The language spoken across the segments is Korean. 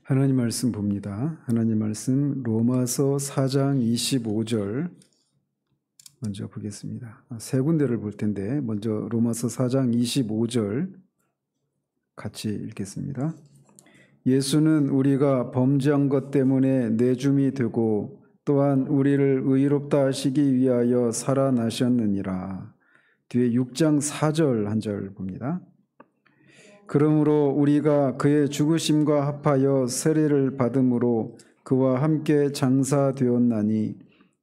하나님 말씀 봅니다. 하나님 말씀 로마서 4장 25절 먼저 보겠습니다. 세 군데를 볼 텐데 먼저 로마서 4장 25절 같이 읽겠습니다. 예수는 우리가 범죄한 것 때문에 내줌이 되고 또한 우리를 의롭다 하시기 위하여 살아나셨느니라. 뒤에 6장 4절 한 절 봅니다. 그러므로 우리가 그의 죽으심과 합하여 세례를 받음으로 그와 함께 장사되었나니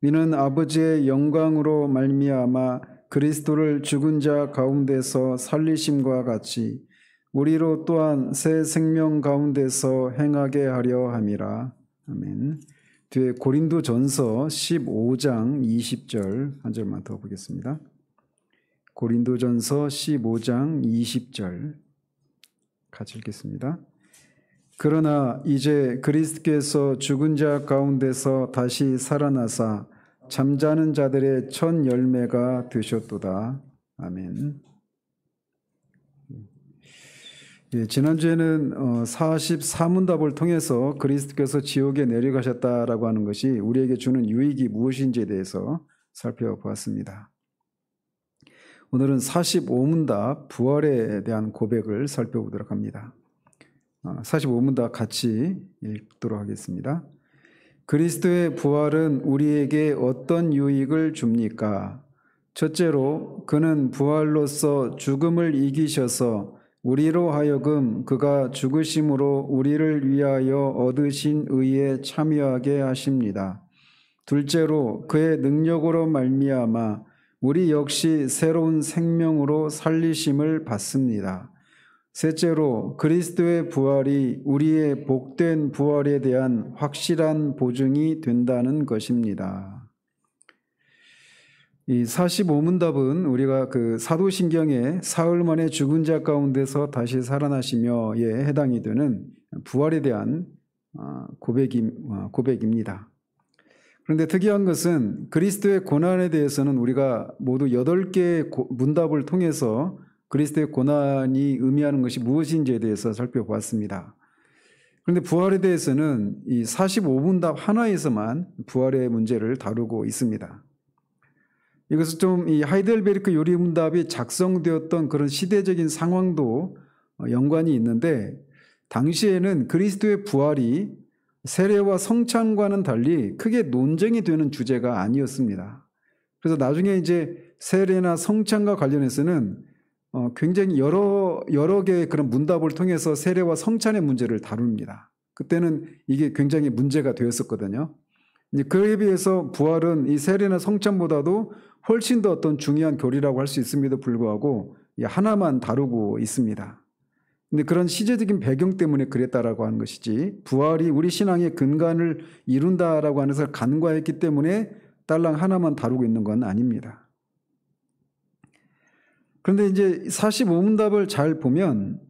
이는 아버지의 영광으로 말미암아 그리스도를 죽은 자 가운데서 살리심과 같이 우리로 또한 새 생명 가운데서 행하게 하려 함이라. 아멘. 뒤에 고린도전서 15장 20절 한 절만 더 보겠습니다. 고린도전서 15장 20절 같이 읽겠습니다. 그러나 이제 그리스도께서 죽은 자 가운데서 다시 살아나사 잠자는 자들의 첫 열매가 되셨도다. 아멘. 지난주에는 44문답을 통해서 그리스도께서 지옥에 내려가셨다라고 하는 것이 우리에게 주는 유익이 무엇인지에 대해서 살펴보았습니다. 오늘은 45문답 부활에 대한 고백을 살펴보도록 합니다. 45문답 같이 읽도록 하겠습니다. 그리스도의 부활은 우리에게 어떤 유익을 줍니까? 첫째로 그는 부활로서 죽음을 이기셔서 우리로 하여금 그가 죽으심으로 우리를 위하여 얻으신 의에 참여하게 하십니다. 둘째로 그의 능력으로 말미암아 우리 역시 새로운 생명으로 살리심을 받습니다. 셋째로 그리스도의 부활이 우리의 복된 부활에 대한 확실한 보증이 된다는 것입니다. 이 45문답은 우리가 그 사도신경에 사흘 만에 죽은 자 가운데서 다시 살아나시며에 해당이 되는 부활에 대한 고백입니다. 그런데 특이한 것은 그리스도의 고난에 대해서는 우리가 모두 8개의 문답을 통해서 그리스도의 고난이 의미하는 것이 무엇인지에 대해서 살펴보았습니다. 그런데 부활에 대해서는 이 45문답 하나에서만 부활의 문제를 다루고 있습니다. 이것은 좀 이 하이델베르크 요리문답이 작성되었던 그런 시대적인 상황도 연관이 있는데 당시에는 그리스도의 부활이 세례와 성찬과는 달리 크게 논쟁이 되는 주제가 아니었습니다. 그래서 나중에 이제 세례나 성찬과 관련해서는 굉장히 여러 개의 그런 문답을 통해서 세례와 성찬의 문제를 다룹니다. 그때는 이게 굉장히 문제가 되었었거든요. 이제 그에 비해서 부활은 이 세례나 성찬보다도 훨씬 더 어떤 중요한 교리라고 할 수 있음에도 불구하고 하나만 다루고 있습니다. 근데 그런 시제적인 배경 때문에 그랬다라고 하는 것이지 부활이 우리 신앙의 근간을 이룬다라고 하는 것을 간과했기 때문에 딸랑 하나만 다루고 있는 건 아닙니다. 그런데 이제 45문답을 잘 보면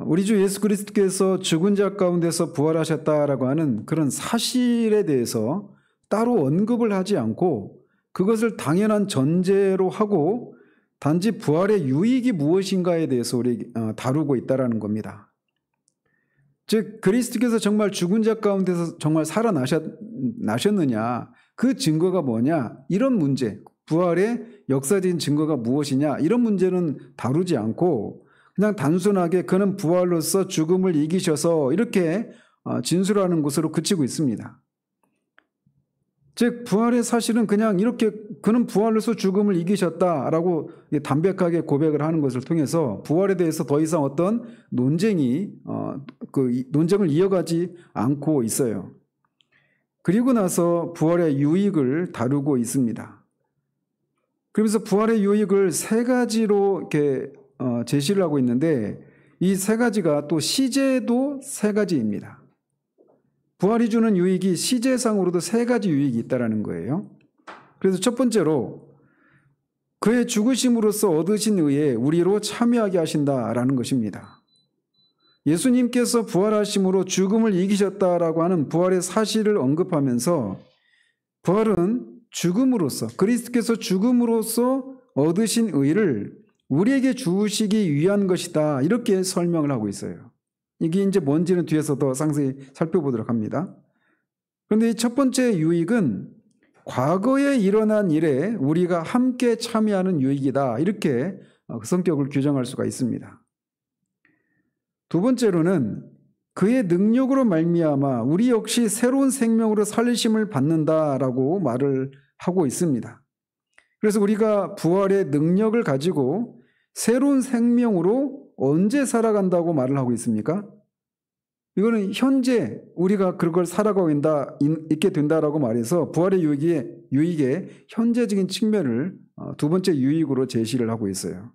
우리 주 예수 그리스도께서 죽은 자 가운데서 부활하셨다라고 하는 그런 사실에 대해서 따로 언급을 하지 않고 그것을 당연한 전제로 하고 단지 부활의 유익이 무엇인가에 대해서 우리 다루고 있다라는 겁니다. 즉 그리스도께서 정말 죽은 자 가운데서 정말 살아나셨느냐 그 증거가 뭐냐 이런 문제 부활의 역사적인 증거가 무엇이냐 이런 문제는 다루지 않고 그냥 단순하게 그는 부활로서 죽음을 이기셔서 이렇게 진술하는 것으로 그치고 있습니다. 즉 부활의 사실은 그냥 이렇게 그는 부활로서 죽음을 이기셨다라고 담백하게 고백을 하는 것을 통해서 부활에 대해서 더 이상 어떤 논쟁을 이어가지 않고 있어요. 그리고 나서 부활의 유익을 다루고 있습니다. 그러면서 부활의 유익을 세 가지로 이렇게 제시를 하고 있는데 이 세 가지가 또 시제도 세 가지입니다. 부활이 주는 유익이 시제상으로도 세 가지 유익이 있다는 거예요. 그래서 첫 번째로 그의 죽으심으로써 얻으신 의에 우리로 참여하게 하신다라는 것입니다. 예수님께서 부활하심으로 죽음을 이기셨다라고 하는 부활의 사실을 언급하면서 부활은 죽음으로써 그리스도께서 죽음으로써 얻으신 의를 우리에게 주시기 위한 것이다 이렇게 설명을 하고 있어요. 이게 이제 뭔지는 뒤에서 더 상세히 살펴보도록 합니다. 그런데 이 첫 번째 유익은 과거에 일어난 일에 우리가 함께 참여하는 유익이다. 이렇게 그 성격을 규정할 수가 있습니다. 두 번째로는 그의 능력으로 말미암아 우리 역시 새로운 생명으로 살리심을 받는다라고 말을 하고 있습니다. 그래서 우리가 부활의 능력을 가지고 새로운 생명으로 언제 살아간다고 말을 하고 있습니까? 이거는 현재 우리가 그걸 살아가고 있게 된다라고 말해서 부활의 유익의 현재적인 측면을 두 번째 유익으로 제시를 하고 있어요.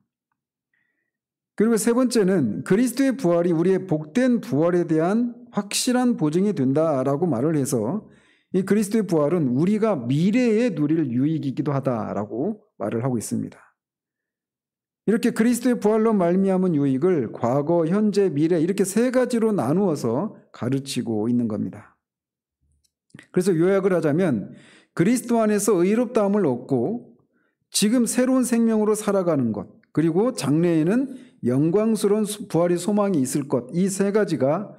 그리고 세 번째는 그리스도의 부활이 우리의 복된 부활에 대한 확실한 보증이 된다라고 말을 해서 이 그리스도의 부활은 우리가 미래에 누릴 유익이기도 하다라고 말을 하고 있습니다. 이렇게 그리스도의 부활로 말미암은 유익을 과거, 현재, 미래 이렇게 세 가지로 나누어서 가르치고 있는 겁니다. 그래서 요약을 하자면 그리스도 안에서 의롭다함을 얻고 지금 새로운 생명으로 살아가는 것, 그리고 장래에는 영광스러운 부활의 소망이 있을 것, 이 세 가지가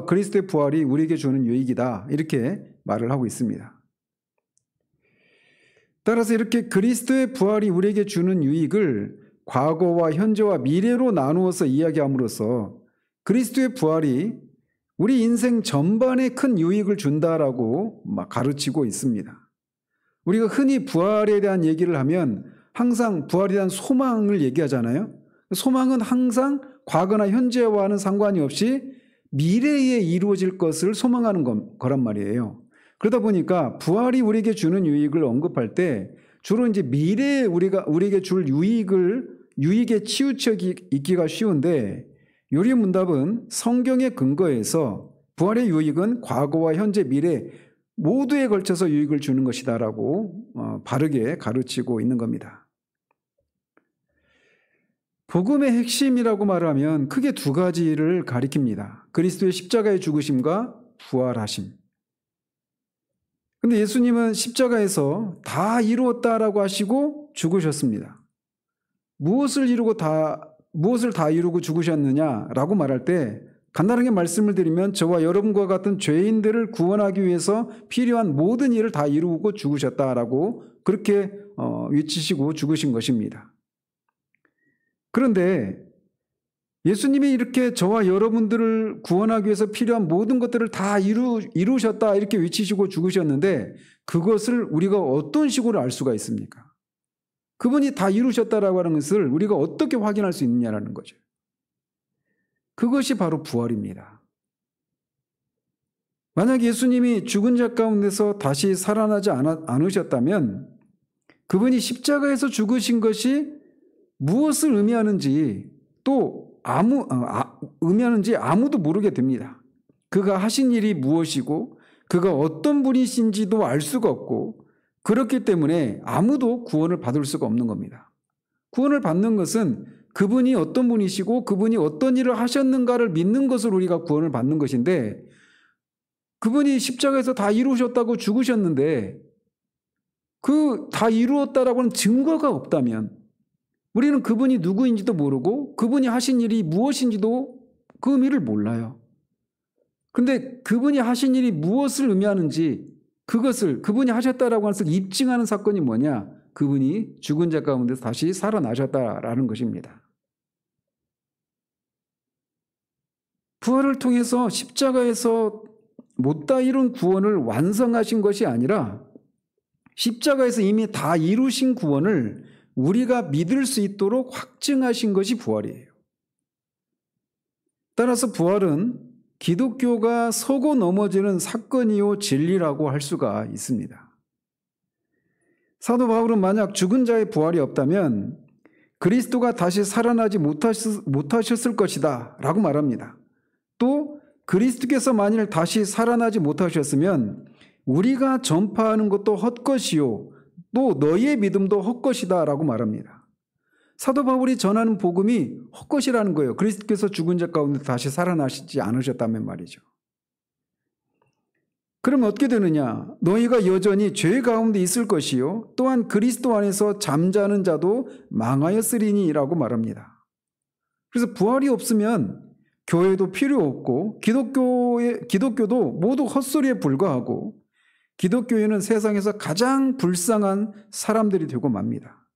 그리스도의 부활이 우리에게 주는 유익이다, 이렇게 말을 하고 있습니다. 따라서 이렇게 그리스도의 부활이 우리에게 주는 유익을 과거와 현재와 미래로 나누어서 이야기함으로써 그리스도의 부활이 우리 인생 전반에 큰 유익을 준다라고 막 가르치고 있습니다. 우리가 흔히 부활에 대한 얘기를 하면 항상 부활에 대한 소망을 얘기하잖아요. 소망은 항상 과거나 현재와는 상관이 없이 미래에 이루어질 것을 소망하는 거란 말이에요. 그러다 보니까 부활이 우리에게 주는 유익을 언급할 때 주로 이제 미래에 우리에게 줄 유익에 치우쳐 있기가 쉬운데, 요리 문답은 성경의 근거에서 부활의 유익은 과거와 현재, 미래 모두에 걸쳐서 유익을 주는 것이다라고 바르게 가르치고 있는 겁니다. 복음의 핵심이라고 말하면 크게 두 가지를 가리킵니다. 그리스도의 십자가의 죽으심과 부활하심. 근데 예수님은 십자가에서 다 이루었다라고 하시고 죽으셨습니다. 무엇을 다 이루고 죽으셨느냐라고 말할 때 간단하게 말씀을 드리면 저와 여러분과 같은 죄인들을 구원하기 위해서 필요한 모든 일을 다 이루고 죽으셨다라고 그렇게 외치시고 죽으신 것입니다. 그런데 예수님이 이렇게 저와 여러분들을 구원하기 위해서 필요한 모든 것들을 다 이루셨다 이렇게 외치시고 죽으셨는데 그것을 우리가 어떤 식으로 알 수가 있습니까? 그분이 다 이루셨다라고 하는 것을 우리가 어떻게 확인할 수 있느냐라는 거죠. 그것이 바로 부활입니다. 만약 예수님이 죽은 자 가운데서 다시 살아나지 않으셨다면 그분이 십자가에서 죽으신 것이 무엇을 의미하는지 의미하는지 아무도 모르게 됩니다. 그가 하신 일이 무엇이고 그가 어떤 분이신지도 알 수가 없고, 그렇기 때문에 아무도 구원을 받을 수가 없는 겁니다. 구원을 받는 것은 그분이 어떤 분이시고 그분이 어떤 일을 하셨는가를 믿는 것으로 우리가 구원을 받는 것인데, 그분이 십자가에서 다 이루셨다고 죽으셨는데 그 다 이루었다라고 하는 증거가 없다면 우리는 그분이 누구인지도 모르고 그분이 하신 일이 무엇인지도 그 의미를 몰라요. 그런데 그분이 하신 일이 무엇을 의미하는지, 그것을 그분이 하셨다라고 하는 것을 입증하는 사건이 뭐냐? 그분이 죽은 자 가운데서 다시 살아나셨다라는 것입니다. 부활을 통해서 십자가에서 못다 이룬 구원을 완성하신 것이 아니라 십자가에서 이미 다 이루신 구원을 우리가 믿을 수 있도록 확증하신 것이 부활이에요. 따라서 부활은 기독교가 서고 넘어지는 사건이요 진리라고 할 수가 있습니다. 사도 바울은 만약 죽은 자의 부활이 없다면 그리스도가 다시 살아나지 못하셨을 것이다 라고 말합니다. 또 그리스도께서 만일 다시 살아나지 못하셨으면 우리가 전파하는 것도 헛것이요 또 너희의 믿음도 헛것이다 라고 말합니다. 사도 바울이 전하는 복음이 헛것이라는 거예요. 그리스도께서 죽은 자 가운데 다시 살아나시지 않으셨다면 말이죠. 그러면 어떻게 되느냐? 너희가 여전히 죄 가운데 있을 것이요 또한 그리스도 안에서 잠자는 자도 망하였으리니 라고 말합니다. 그래서 부활이 없으면 교회도 필요 없고 기독교도 모두 헛소리에 불과하고 기독교인은 세상에서 가장 불쌍한 사람들이 되고 맙니다.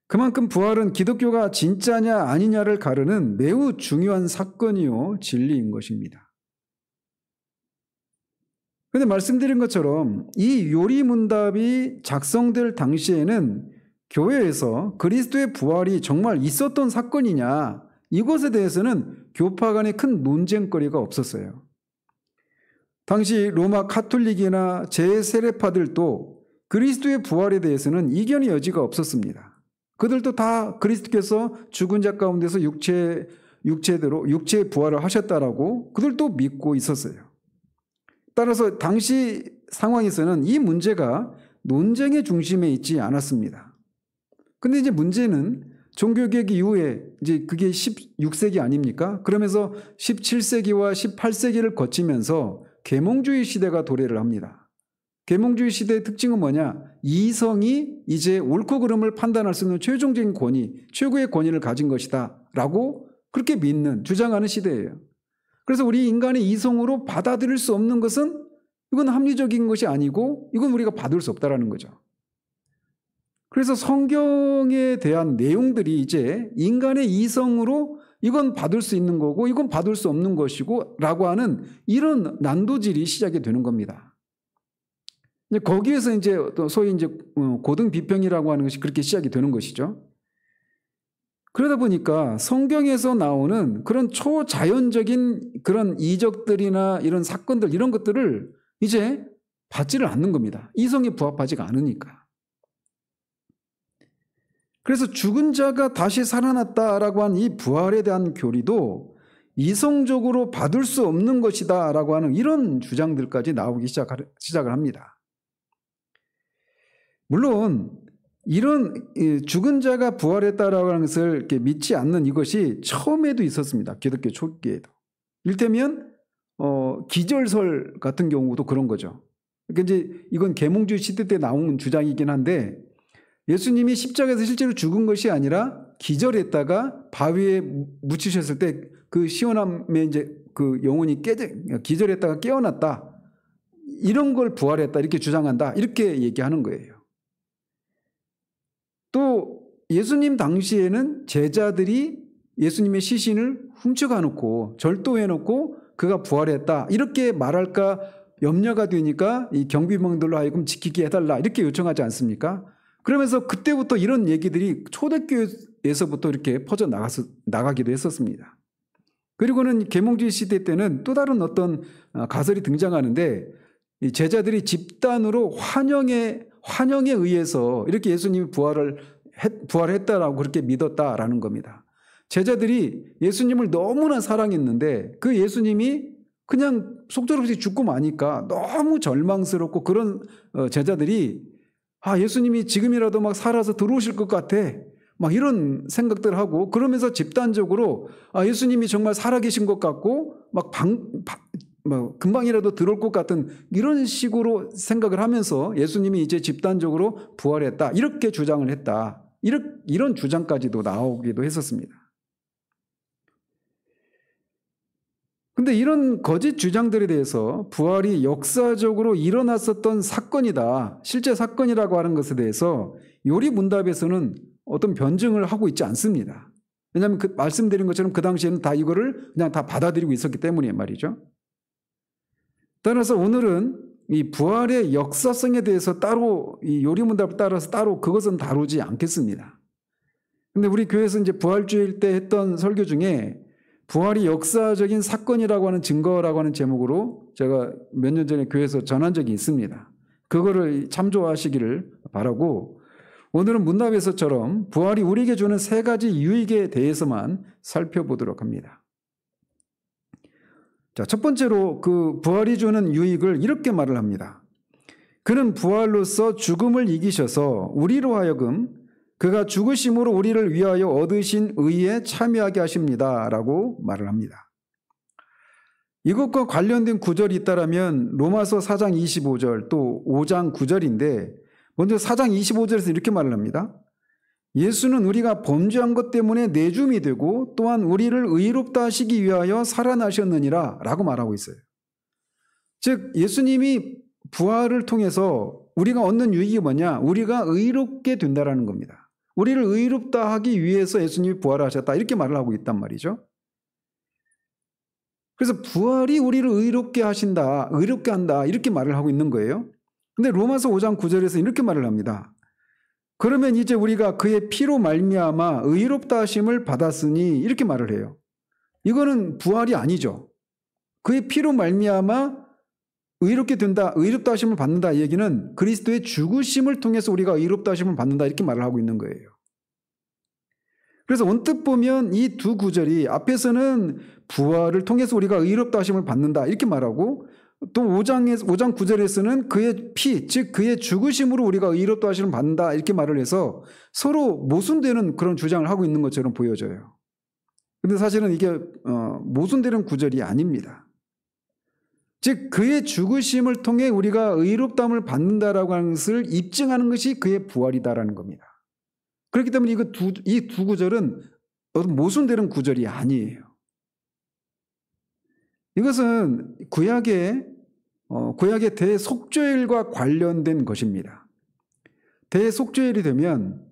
그만큼 부활은 기독교가 진짜냐 아니냐를 가르는 매우 중요한 사건이요 진리인 것입니다. 그런데 말씀드린 것처럼 이 요리문답이 작성될 당시에는 교회에서 그리스도의 부활이 정말 있었던 사건이냐 이것에 대해서는 교파 간에 큰 논쟁거리가 없었어요. 당시 로마 카톨릭이나 제세례파들도 그리스도의 부활에 대해서는 이견의 여지가 없었습니다. 그들도 다 그리스도께서 죽은 자 가운데서 육체의 부활을 하셨다라고 그들도 믿고 있었어요. 따라서 당시 상황에서는 이 문제가 논쟁의 중심에 있지 않았습니다. 근데 이제 문제는 종교개혁 이후에 이제 그게 16세기 아닙니까? 그러면서 17세기와 18세기를 거치면서 계몽주의 시대가 도래를 합니다. 계몽주의 시대의 특징은 뭐냐? 이성이 이제 옳고 그름을 판단할 수 있는 최종적인 권위, 최고의 권위를 가진 것이다 라고 그렇게 믿는, 주장하는 시대예요. 그래서 우리 인간의 이성으로 받아들일 수 없는 것은 이건 합리적인 것이 아니고 이건 우리가 받을 수 없다라는 거죠. 그래서 성경에 대한 내용들이 이제 인간의 이성으로 이건 받을 수 있는 거고 이건 받을 수 없는 것이고 라고 하는 이런 난도질이 시작이 되는 겁니다. 거기에서 이제 소위 이제 고등 비평이라고 하는 것이 그렇게 시작이 되는 것이죠. 그러다 보니까 성경에서 나오는 그런 초자연적인 그런 이적들이나 이런 사건들 이런 것들을 이제 받지를 않는 겁니다. 이성에 부합하지가 않으니까. 그래서 죽은 자가 다시 살아났다라고 한 이 부활에 대한 교리도 이성적으로 받을 수 없는 것이다라고 하는 이런 주장들까지 나오기 시작을 합니다. 물론 이런 죽은 자가 부활했다라고 하는 것을 이렇게 믿지 않는 이것이 처음에도 있었습니다. 기독교 초기에도. 이를테면 기절설 같은 경우도 그런 거죠. 그러니까 이제 이건 계몽주의 시대 때 나온 주장이긴 한데 예수님이 십자가에서 실제로 죽은 것이 아니라 기절했다가 바위에 묻히셨을 때 그 시원함에 이제 그 영혼이 기절했다가 깨어났다. 이런 걸 부활했다. 이렇게 주장한다. 이렇게 얘기하는 거예요. 또 예수님 당시에는 제자들이 예수님의 시신을 훔쳐가 놓고 절도해 놓고 그가 부활했다. 이렇게 말할까 염려가 되니까 이 경비병들로 하여금 지키게 해달라. 이렇게 요청하지 않습니까? 그러면서 그때부터 이런 얘기들이 초대교회에서부터 이렇게 퍼져 나가기도 했었습니다. 그리고는 계몽주의 시대 때는 또 다른 어떤 가설이 등장하는데 이 제자들이 집단으로 환영에 의해서 이렇게 예수님이 부활했다라고 그렇게 믿었다라는 겁니다. 제자들이 예수님을 너무나 사랑했는데 그 예수님이 그냥 속절없이 죽고 마니까 너무 절망스럽고 그런 제자들이 예수님이 지금이라도 막 살아서 들어오실 것 같아. 막 이런 생각들 하고 그러면서 집단적으로 예수님이 정말 살아계신 것 같고 막 금방이라도 들어올 것 같은 이런 식으로 생각을 하면서 예수님이 이제 집단적으로 부활했다. 이렇게 주장을 했다. 이런 주장까지도 나오기도 했었습니다. 근데 이런 거짓 주장들에 대해서 부활이 역사적으로 일어났었던 사건이다. 실제 사건이라고 하는 것에 대해서 요리문답에서는 어떤 변증을 하고 있지 않습니다. 왜냐하면 말씀드린 것처럼 그 당시에는 다 이거를 그냥 다 받아들이고 있었기 때문에 말이죠. 따라서 오늘은 이 부활의 역사성에 대해서 따로 이 요리문답을 따라서 따로 그것은 다루지 않겠습니다. 근데 우리 교회에서 이제 부활주일 때 했던 설교 중에 부활이 역사적인 사건이라고 하는 증거라고 하는 제목으로 제가 몇 년 전에 교회에서 전한 적이 있습니다. 그거를 참조하시기를 바라고 오늘은 문답에서처럼 부활이 우리에게 주는 세 가지 유익에 대해서만 살펴보도록 합니다. 자, 첫 번째로 그 부활이 주는 유익을 이렇게 말을 합니다. 그는 부활로서 죽음을 이기셔서 우리로 하여금 그가 죽으심으로 우리를 위하여 얻으신 의에 참여하게 하십니다. 라고 말을 합니다. 이것과 관련된 구절이 있다라면 로마서 4장 25절 또 5장 9절인데 먼저 4장 25절에서 이렇게 말을 합니다. 예수는 우리가 범죄한 것 때문에 내줌이 되고 또한 우리를 의롭다 하시기 위하여 살아나셨느니라 라고 말하고 있어요. 즉 예수님이 부활을 통해서 우리가 얻는 유익이 뭐냐? 우리가 의롭게 된다라는 겁니다. 우리를 의롭다 하기 위해서 예수님이 부활하셨다 이렇게 말을 하고 있단 말이죠. 그래서 부활이 우리를 의롭게 하신다, 의롭게 한다 이렇게 말을 하고 있는 거예요. 근데 로마서 5장 9절에서 이렇게 말을 합니다. 그러면 이제 우리가 그의 피로 말미암아 의롭다 하심을 받았으니 이렇게 말을 해요. 이거는 부활이 아니죠. 그의 피로 말미암아 의롭게 된다, 의롭다 하심을 받는다 이 얘기는 그리스도의 죽으심을 통해서 우리가 의롭다 하심을 받는다 이렇게 말을 하고 있는 거예요. 그래서 언뜻 보면 이 두 구절이 앞에서는 부활을 통해서 우리가 의롭다 하심을 받는다 이렇게 말하고 또 5장 9절에서는 그의 피, 즉 그의 죽으심으로 우리가 의롭다 하심을 받는다 이렇게 말을 해서 서로 모순되는 그런 주장을 하고 있는 것처럼 보여져요. 그런데 사실은 이게 모순되는 구절이 아닙니다. 즉 그의 죽으심을 통해 우리가 의롭다함을 받는다라고 하는 것을 입증하는 것이 그의 부활이다라는 겁니다. 그렇기 때문에 이 두 구절은 모순되는 구절이 아니에요. 이것은 구약의 대속죄일과 관련된 것입니다. 대속죄일이 되면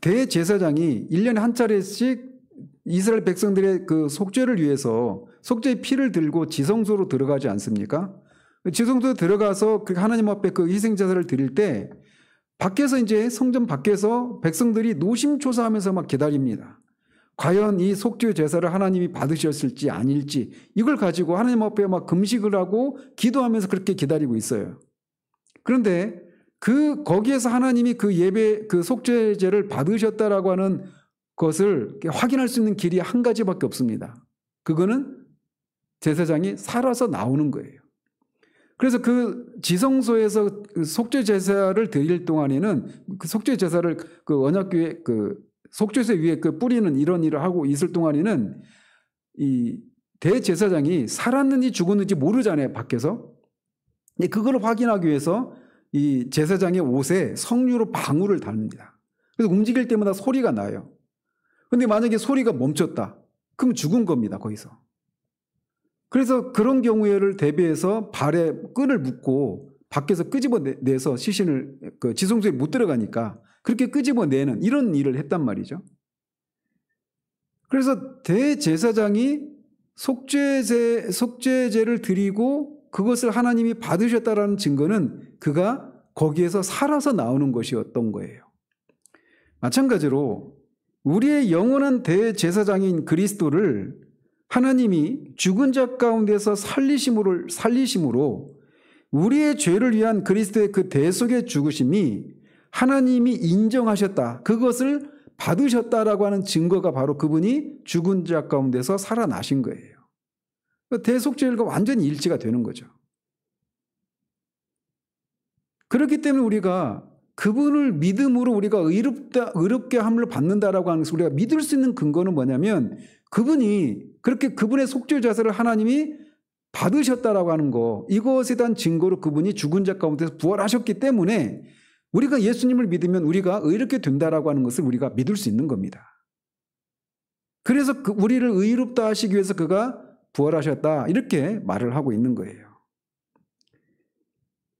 대제사장이 1년에 한 차례씩 이스라엘 백성들의 그 속죄를 위해서 속죄의 피를 들고 지성소로 들어가지 않습니까? 지성소에 들어가서 하나님 앞에 그 희생제사를 드릴 때 밖에서 이제 성전 밖에서 백성들이 노심초사하면서 막 기다립니다. 과연 이 속죄 제사를 하나님이 받으셨을지 아닐지 이걸 가지고 하나님 앞에 막 금식을 하고 기도하면서 그렇게 기다리고 있어요. 그런데 거기에서 하나님이 그 예배 그 속죄제를 받으셨다라고 하는 것을 확인할 수 있는 길이 한 가지밖에 없습니다. 그거는 제사장이 살아서 나오는 거예요. 그래서 그 지성소에서 속죄 제사를 드릴 동안에는 그 속죄 제사를 그 언약궤에 그 속죄제 위에 그 뿌리는 이런 일을 하고 있을 동안에는 이 대제사장이 살았는지 죽었는지 모르잖아요, 밖에서. 그걸 확인하기 위해서 이 제사장의 옷에 성류로 방울을 답니다. 그래서 움직일 때마다 소리가 나요. 근데 만약에 소리가 멈췄다. 그럼 죽은 겁니다, 거기서. 그래서 그런 경우에를 대비해서 발에 끈을 묶고 밖에서 끄집어내서 시신을 그 지성소에 못 들어가니까 그렇게 끄집어내는 이런 일을 했단 말이죠. 그래서 대제사장이 속죄제를 드리고 그것을 하나님이 받으셨다라는 증거는 그가 거기에서 살아서 나오는 것이었던 거예요. 마찬가지로 우리의 영원한 대제사장인 그리스도를 하나님이 죽은 자 가운데서 살리심으로 우리의 죄를 위한 그리스도의 그 대속의 죽으심이 하나님이 인정하셨다. 그것을 받으셨다라고 하는 증거가 바로 그분이 죽은 자 가운데서 살아나신 거예요. 대속죄일과 완전히 일치가 되는 거죠. 그렇기 때문에 우리가 그분을 믿음으로 우리가 의롭게 함을 받는다라고 하는 것을 우리가 믿을 수 있는 근거는 뭐냐면 그분이 그렇게 그분의 속죄 제사를 하나님이 받으셨다라고 하는 거 이것에 대한 증거로 그분이 죽은 자 가운데서 부활하셨기 때문에 우리가 예수님을 믿으면 우리가 의롭게 된다라고 하는 것을 우리가 믿을 수 있는 겁니다. 그래서 우리를 의롭다 하시기 위해서 그가 부활하셨다 이렇게 말을 하고 있는 거예요.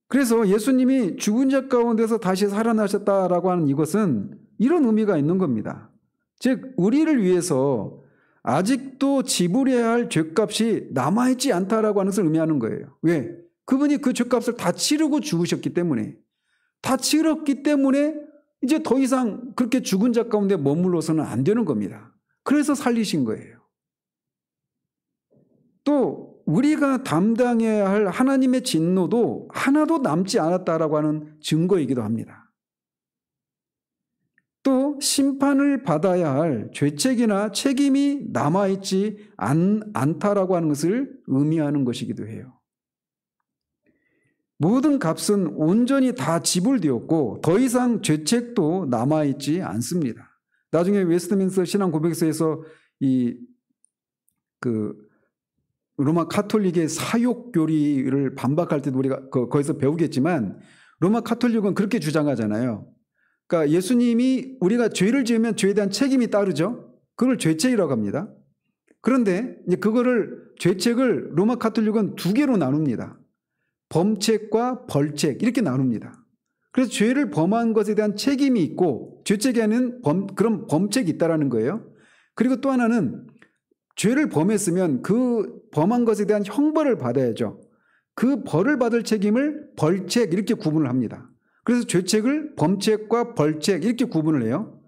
그래서 예수님이 죽은 자 가운데서 다시 살아나셨다라고 하는 이것은 이런 의미가 있는 겁니다. 즉 우리를 위해서 아직도 지불해야 할 죄값이 남아있지 않다라고 하는 것을 의미하는 거예요. 왜? 그분이 그 죄값을 다 치르고 죽으셨기 때문에 다 치렀기 때문에 이제 더 이상 그렇게 죽은 자 가운데 머물러서는 안 되는 겁니다. 그래서 살리신 거예요. 또 우리가 담당해야 할 하나님의 진노도 하나도 남지 않았다라고 하는 증거이기도 합니다. 또 심판을 받아야 할 죄책이나 책임이 남아있지 않다라고 하는 것을 의미하는 것이기도 해요. 모든 값은 온전히 다 지불되었고 더 이상 죄책도 남아있지 않습니다. 나중에 웨스트민스터 신앙 고백서에서 로마 카톨릭의 사욕 교리를 반박할 때도 우리가 거기서 배우겠지만 로마 카톨릭은 그렇게 주장하잖아요. 그러니까 예수님이 우리가 죄를 지으면 죄에 대한 책임이 따르죠. 그걸 죄책이라고 합니다. 그런데 이제 그거를 죄책을 로마 카톨릭은 두 개로 나눕니다. 범책과 벌책 이렇게 나눕니다. 그래서 죄를 범한 것에 대한 책임이 있고 죄책에는 그런 범책이 있다라는 거예요. 그리고 또 하나는 죄를 범했으면 그 범한 것에 대한 형벌을 받아야죠. 그 벌을 받을 책임을 벌책 이렇게 구분을 합니다. 그래서 죄책을 범책과 벌책 이렇게 구분을 해요.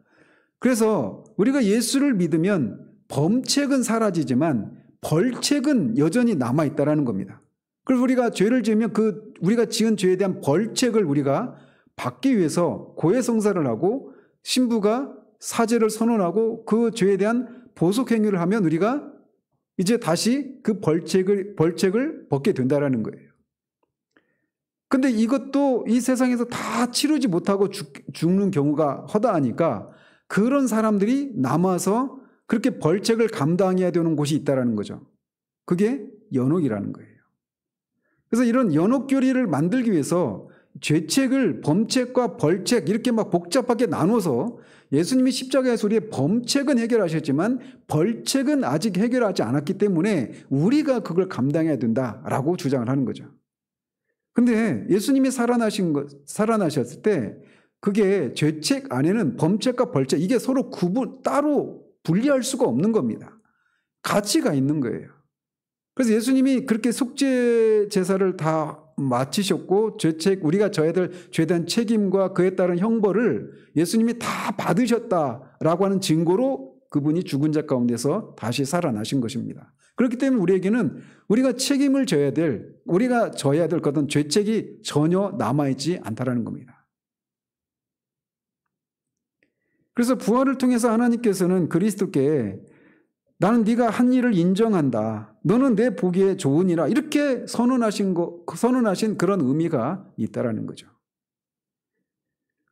그래서 우리가 예수를 믿으면 범책은 사라지지만 벌책은 여전히 남아있다라는 겁니다. 그래서 우리가 죄를 지으면 우리가 지은 죄에 대한 벌책을 우리가 받기 위해서 고해성사를 하고 신부가 사죄를 선언하고 그 죄에 대한 보속행위를 하면 우리가 이제 다시 그 벌책을 벗게 된다라는 거예요. 근데 이것도 이 세상에서 다 치르지 못하고 죽는 경우가 허다하니까 그런 사람들이 남아서 그렇게 벌책을 감당해야 되는 곳이 있다라는 거죠. 그게 연옥이라는 거예요. 그래서 이런 연옥교리를 만들기 위해서 죄책을 범책과 벌책 이렇게 막 복잡하게 나눠서 예수님이 십자가에서 우리의 범책은 해결하셨지만 벌책은 아직 해결하지 않았기 때문에 우리가 그걸 감당해야 된다라고 주장을 하는 거죠. 근데 예수님이 살아나셨을 때 그게 죄책 안에는 범책과 벌책 이게 서로 따로 분리할 수가 없는 겁니다. 가치가 있는 거예요. 그래서 예수님이 그렇게 속죄 제사를 다 마치셨고 우리가 져야 될 죄에 대한 책임과 그에 따른 형벌을 예수님이 다 받으셨다라고 하는 증거로 그분이 죽은 자 가운데서 다시 살아나신 것입니다. 그렇기 때문에 우리에게는 우리가 책임을 우리가 져야 될 것은 죄책이 전혀 남아있지 않다라는 겁니다. 그래서 부활을 통해서 하나님께서는 그리스도께 나는 네가 한 일을 인정한다. 너는 내 보기에 좋으니라. 이렇게 선언하신 그런 의미가 있다라는 거죠.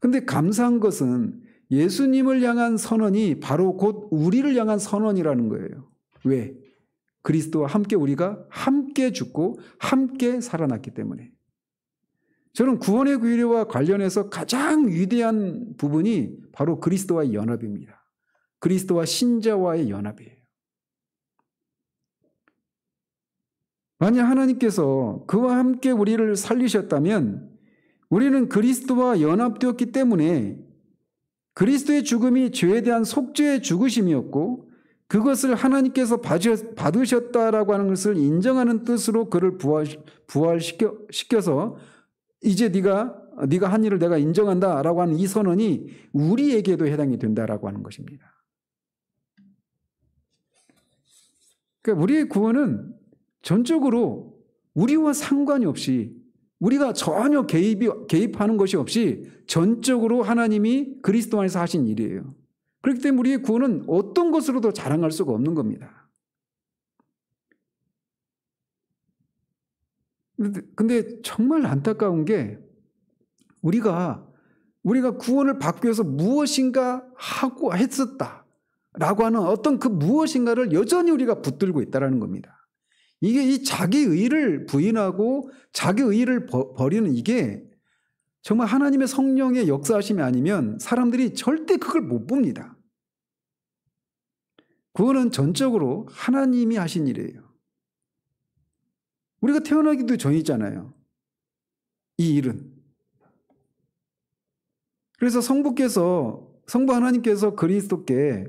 근데 감사한 것은 예수님을 향한 선언이 바로 곧 우리를 향한 선언이라는 거예요. 왜? 그리스도와 함께 우리가 함께 죽고 함께 살아났기 때문에. 저는 구원의 규례와 관련해서 가장 위대한 부분이 바로 그리스도와의 연합입니다. 그리스도와 신자와의 연합이에요. 만약 하나님께서 그와 함께 우리를 살리셨다면 우리는 그리스도와 연합되었기 때문에 그리스도의 죽음이 죄에 대한 속죄의 죽으심이었고 그것을 하나님께서 받으셨다라고 하는 것을 인정하는 뜻으로 그를 부활시켜서 이제 네가 한 일을 내가 인정한다라고 하는 이 선언이 우리에게도 해당이 된다라고 하는 것입니다. 그러니까 우리의 구원은 전적으로 우리와 상관이 없이 우리가 전혀 개입하는 것이 없이 전적으로 하나님이 그리스도 안에서 하신 일이에요. 그렇기 때문에 우리의 구원은 어떤 것으로도 자랑할 수가 없는 겁니다. 근데 정말 안타까운 게 우리가 구원을 받기 위해서 무엇인가 하고 했었다라고 하는 어떤 그 무엇인가를 여전히 우리가 붙들고 있다는 겁니다. 이게 이 자기 의를 부인하고 자기 의를 버리는 이게 정말 하나님의 성령의 역사하심이 아니면 사람들이 절대 그걸 못 봅니다. 구원은 전적으로 하나님이 하신 일이에요. 우리가 태어나기도 전이잖아요. 이 일은. 그래서 성부 하나님께서 그리스도께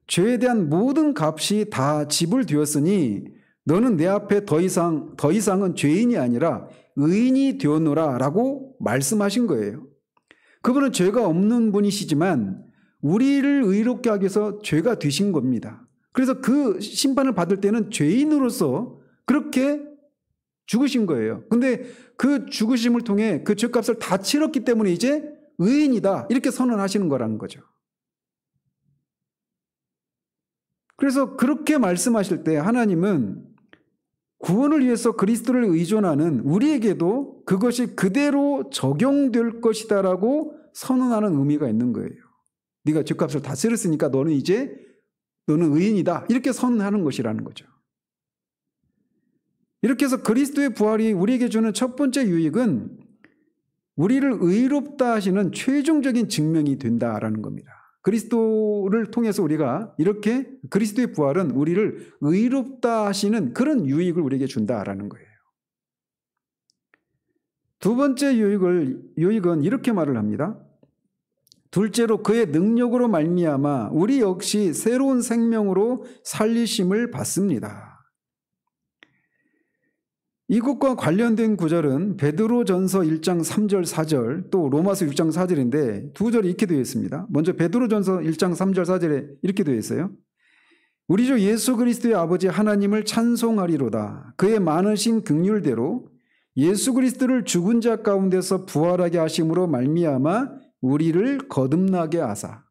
죄에 대한 모든 값이 다 지불되었으니 너는 내 앞에 더 이상은 죄인이 아니라 의인이 되었노라 라고 말씀하신 거예요. 그분은 죄가 없는 분이시지만 우리를 의롭게 하기 위해서 죄가 되신 겁니다. 그래서 그 심판을 받을 때는 죄인으로서 그렇게 죽으신 거예요. 근데 그 죽으심을 통해 그 죄값을 다 치렀기 때문에 이제 의인이다 이렇게 선언하시는 거라는 거죠. 그래서 그렇게 말씀하실 때 하나님은 구원을 위해서 그리스도를 의존하는 우리에게도 그것이 그대로 적용될 것이다라고 선언하는 의미가 있는 거예요. 네가 죄값을 다 치렀으니까 너는 의인이다 이렇게 선언하는 것이라는 거죠. 이렇게 해서 그리스도의 부활이 우리에게 주는 첫 번째 유익은 우리를 의롭다 하시는 최종적인 증명이 된다라는 겁니다. 그리스도를 통해서 우리가 이렇게 그리스도의 부활은 우리를 의롭다 하시는 그런 유익을 우리에게 준다라는 거예요. 두 번째 유익은 이렇게 말을 합니다. 둘째로 그의 능력으로 말미암아 우리 역시 새로운 생명으로 살리심을 받습니다. 이것과 관련된 구절은 베드로전서 1장 3절 4절 또 로마서 6장 4절인데 두 절이 이렇게 되어 있습니다. 먼저 베드로전서 1장 3절 4절에 이렇게 되어 있어요. 우리 주 예수 그리스도의 아버지 하나님을 찬송하리로다. 그의 많으신 긍휼대로 예수 그리스도를 죽은 자 가운데서 부활하게 하심으로 말미암아 우리를 거듭나게 하사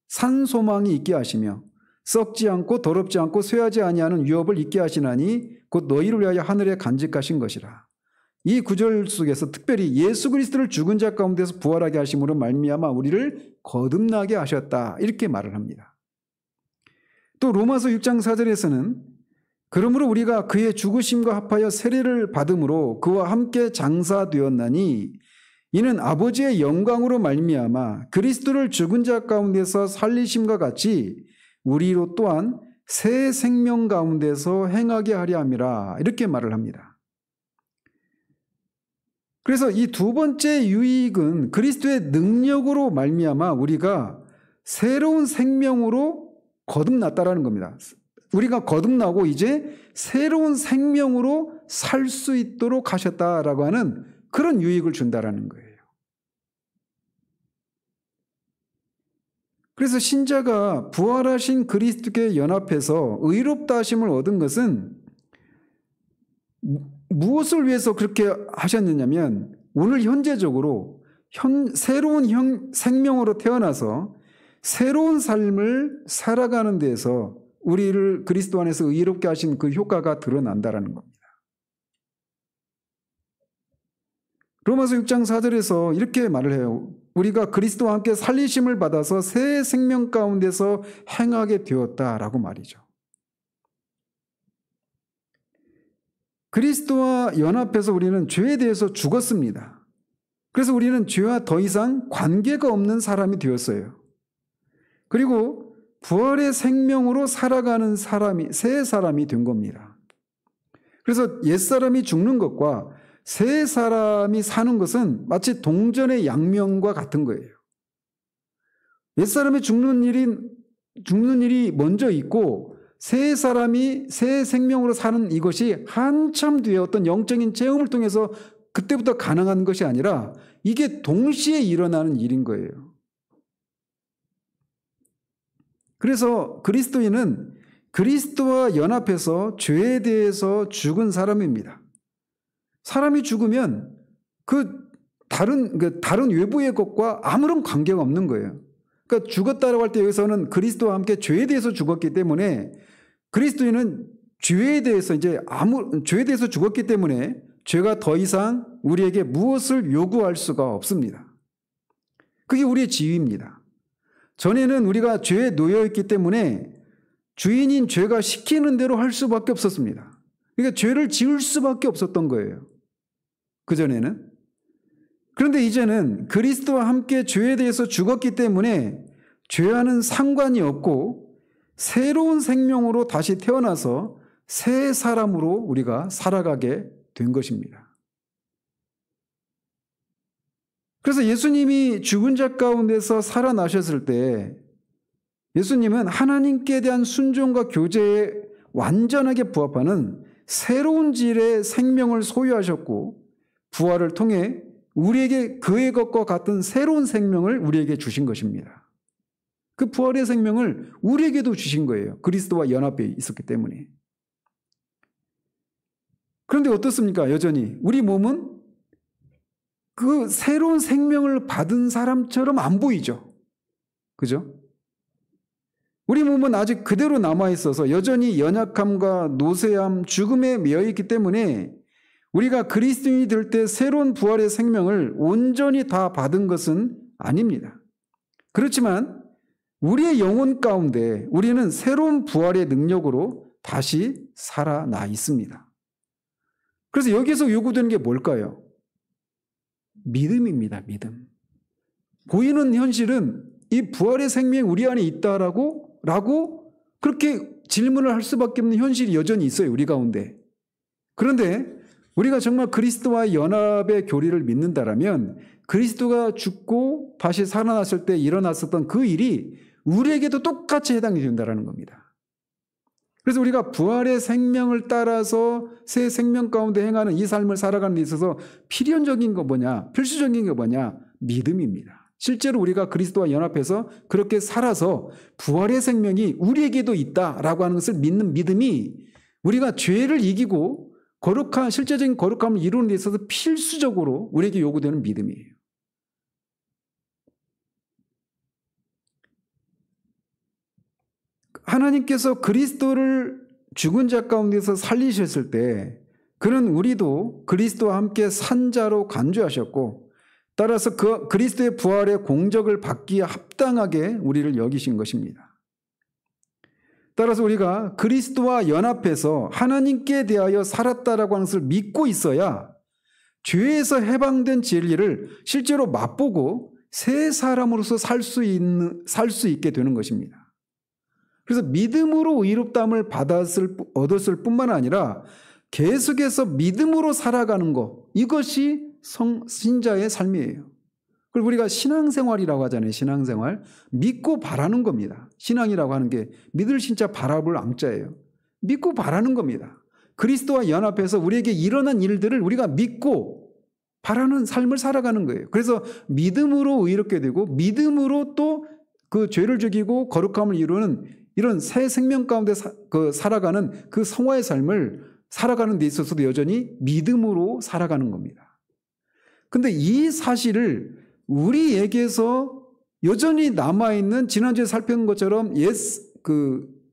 산 소망이 있게 하시며 썩지 않고 더럽지 않고 쇠하지 아니하는 유업을 있게 하시나니 곧 너희를 위하여 하늘에 간직하신 것이라. 이 구절 속에서 특별히 예수 그리스도를 죽은 자 가운데서 부활하게 하심으로 말미암아 우리를 거듭나게 하셨다 이렇게 말을 합니다. 또 로마서 6장 4절에서는 그러므로 우리가 그의 죽으심과 합하여 세례를 받음으로 그와 함께 장사되었나니 이는 아버지의 영광으로 말미암아 그리스도를 죽은 자 가운데서 살리심과 같이 우리로 또한 새 생명 가운데서 행하게 하려 함이라 이렇게 말을 합니다. 그래서 이 두 번째 유익은 그리스도의 능력으로 말미암아 우리가 새로운 생명으로 거듭났다라는 겁니다. 우리가 거듭나고 이제 새로운 생명으로 살 수 있도록 하셨다라고 하는 그런 유익을 준다라는 거예요. 그래서 신자가 부활하신 그리스도께 연합해서 의롭다 하심을 얻은 것은 무엇을 위해서 그렇게 하셨느냐면 오늘 현재적으로 새로운 생명으로 태어나서 새로운 삶을 살아가는 데에서 우리를 그리스도 안에서 의롭게 하신 그 효과가 드러난다라는 겁니다. 로마서 6장 4절에서 이렇게 말을 해요. 우리가 그리스도와 함께 살리심을 받아서 새 생명 가운데서 행하게 되었다라고 말이죠. 그리스도와 연합해서 우리는 죄에 대해서 죽었습니다. 그래서 우리는 죄와 더 이상 관계가 없는 사람이 되었어요. 그리고 부활의 생명으로 살아가는 새 사람이 된 겁니다. 그래서 옛사람이 죽는 것과 새 사람이 사는 것은 마치 동전의 양면과 같은 거예요. 옛사람이 죽는 일이 먼저 있고 새 사람이 새 생명으로 사는 이것이 한참 뒤에 어떤 영적인 체험을 통해서 그때부터 가능한 것이 아니라 이게 동시에 일어나는 일인 거예요. 그래서 그리스도인은 그리스도와 연합해서 죄에 대해서 죽은 사람입니다. 사람이 죽으면 다른 외부의 것과 아무런 관계가 없는 거예요. 그러니까 죽었다라고 할 때 여기서는 그리스도와 함께 죄에 대해서 죽었기 때문에 그리스도인은 죄에 대해서 죽었기 때문에 죄가 더 이상 우리에게 무엇을 요구할 수가 없습니다. 그게 우리의 지위입니다. 전에는 우리가 죄에 놓여 있기 때문에 주인인 죄가 시키는 대로 할 수밖에 없었습니다. 그러니까 죄를 지을 수밖에 없었던 거예요. 그전에는. 그런데 이제는 그리스도와 함께 죄에 대해서 죽었기 때문에 죄와는 상관이 없고 새로운 생명으로 다시 태어나서 새 사람으로 우리가 살아가게 된 것입니다. 그래서 예수님이 죽은 자 가운데서 살아나셨을 때 예수님은 하나님께 대한 순종과 교제에 완전하게 부합하는 새로운 질의 생명을 소유하셨고 부활을 통해 우리에게 그의 것과 같은 새로운 생명을 우리에게 주신 것입니다. 그 부활의 생명을 우리에게도 주신 거예요. 그리스도와 연합해 있었기 때문에. 그런데 어떻습니까? 여전히 우리 몸은 그 새로운 생명을 받은 사람처럼 안 보이죠. 그죠? 우리 몸은 아직 그대로 남아있어서 여전히 연약함과 노쇠함, 죽음에 매여있기 때문에 우리가 그리스도인이 될 때 새로운 부활의 생명을 온전히 다 받은 것은 아닙니다. 그렇지만 우리의 영혼 가운데 우리는 새로운 부활의 능력으로 다시 살아나 있습니다. 그래서 여기서 요구되는 게 뭘까요? 믿음입니다. 믿음. 보이는 현실은 이 부활의 생명이 우리 안에 있다라고 그렇게 질문을 할 수밖에 없는 현실이 여전히 있어요. 우리 가운데. 그런데 우리가 정말 그리스도와의 연합의 교리를 믿는다라면 그리스도가 죽고 다시 살아났을 때 일어났었던 그 일이 우리에게도 똑같이 해당이 된다는 겁니다. 그래서 우리가 부활의 생명을 따라서 새 생명 가운데 행하는 이 삶을 살아가는 데 있어서 필연적인 거 뭐냐, 필수적인 게 뭐냐, 믿음입니다. 실제로 우리가 그리스도와 연합해서 그렇게 살아서 부활의 생명이 우리에게도 있다라고 하는 것을 믿는 믿음이 우리가 죄를 이기고 실제적인 거룩함을 이루는 데 있어서 필수적으로 우리에게 요구되는 믿음이에요. 하나님께서 그리스도를 죽은 자 가운데서 살리셨을 때 그는 우리도 그리스도와 함께 산 자로 간주하셨고 따라서 그 그리스도의 부활의 공적을 받기에 합당하게 우리를 여기신 것입니다. 따라서 우리가 그리스도와 연합해서 하나님께 대하여 살았다라고 하는 것을 믿고 있어야 죄에서 해방된 진리를 실제로 맛보고 새 사람으로서 살 수 있게 되는 것입니다. 그래서 믿음으로 의롭다함을 얻었을 뿐만 아니라 계속해서 믿음으로 살아가는 것, 이것이 신자의 삶이에요. 그리고 우리가 신앙생활이라고 하잖아요. 신앙생활. 믿고 바라는 겁니다. 신앙이라고 하는 게 믿을 신자 바라볼 앙자예요. 믿고 바라는 겁니다. 그리스도와 연합해서 우리에게 일어난 일들을 우리가 믿고 바라는 삶을 살아가는 거예요. 그래서 믿음으로 의롭게 되고 믿음으로 또 그 죄를 죽이고 거룩함을 이루는 이런 새 생명 가운데 살아가는 그 성화의 삶을 살아가는 데 있어서도 여전히 믿음으로 살아가는 겁니다. 근데 이 사실을 우리에게서 여전히 남아있는 지난주에 살펴본 것처럼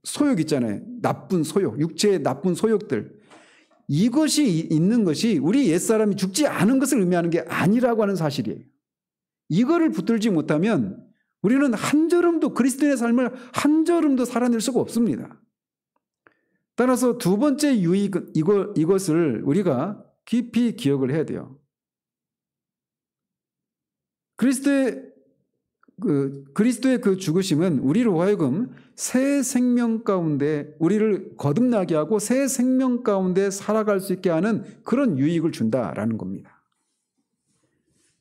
소욕 있잖아요. 나쁜 소욕, 육체의 나쁜 소욕들. 이것이 있는 것이 우리 옛사람이 죽지 않은 것을 의미하는 게 아니라고 하는 사실이에요. 이거를 붙들지 못하면 우리는 한 걸음도 그리스도인의 삶을 한 걸음도 살아낼 수가 없습니다. 따라서 두 번째 유익 이것을 우리가 깊이 기억을 해야 돼요. 그리스도의 그 죽으심은 우리로 하여금 새 생명 가운데 우리를 거듭나게 하고 새 생명 가운데 살아갈 수 있게 하는 그런 유익을 준다라는 겁니다.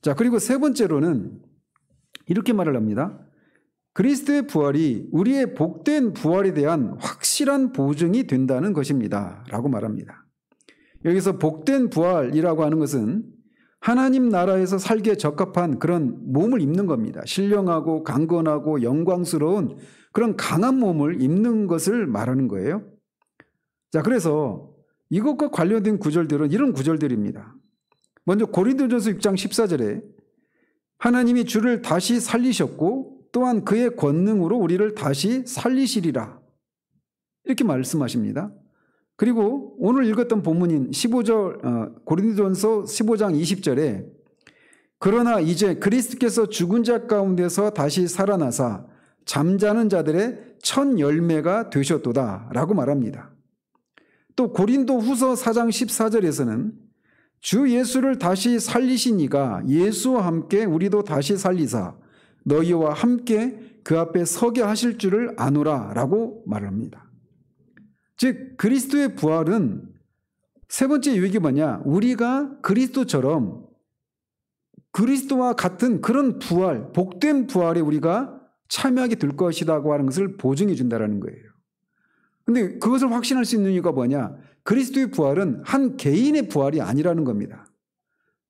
자, 그리고 세 번째로는 이렇게 말을 합니다. 그리스도의 부활이 우리의 복된 부활에 대한 확실한 보증이 된다는 것입니다. 라고 말합니다. 여기서 복된 부활이라고 하는 것은 하나님 나라에서 살기에 적합한 그런 몸을 입는 겁니다. 신령하고 강건하고 영광스러운 그런 강한 몸을 입는 것을 말하는 거예요. 자, 그래서 이것과 관련된 구절들은 이런 구절들입니다. 먼저 고린도전서 6장 14절에 하나님이 주를 다시 살리셨고 또한 그의 권능으로 우리를 다시 살리시리라. 이렇게 말씀하십니다. 그리고 오늘 읽었던 본문인 고린도전서 15장 20절에 그러나 이제 그리스도께서 죽은 자 가운데서 다시 살아나사 잠자는 자들의 첫 열매가 되셨도다 라고 말합니다. 또 고린도 후서 4장 14절에서는 주 예수를 다시 살리신 이가 예수와 함께 우리도 다시 살리사 너희와 함께 그 앞에 서게 하실 줄을 아노라 라고 말합니다. 즉 그리스도의 부활은 세 번째 유익이 뭐냐, 우리가 그리스도처럼 그리스도와 같은 그런 부활, 복된 부활에 우리가 참여하게 될 것이라고 하는 것을 보증해 준다는 거예요. 그런데 그것을 확신할 수 있는 이유가 뭐냐, 그리스도의 부활은 한 개인의 부활이 아니라는 겁니다.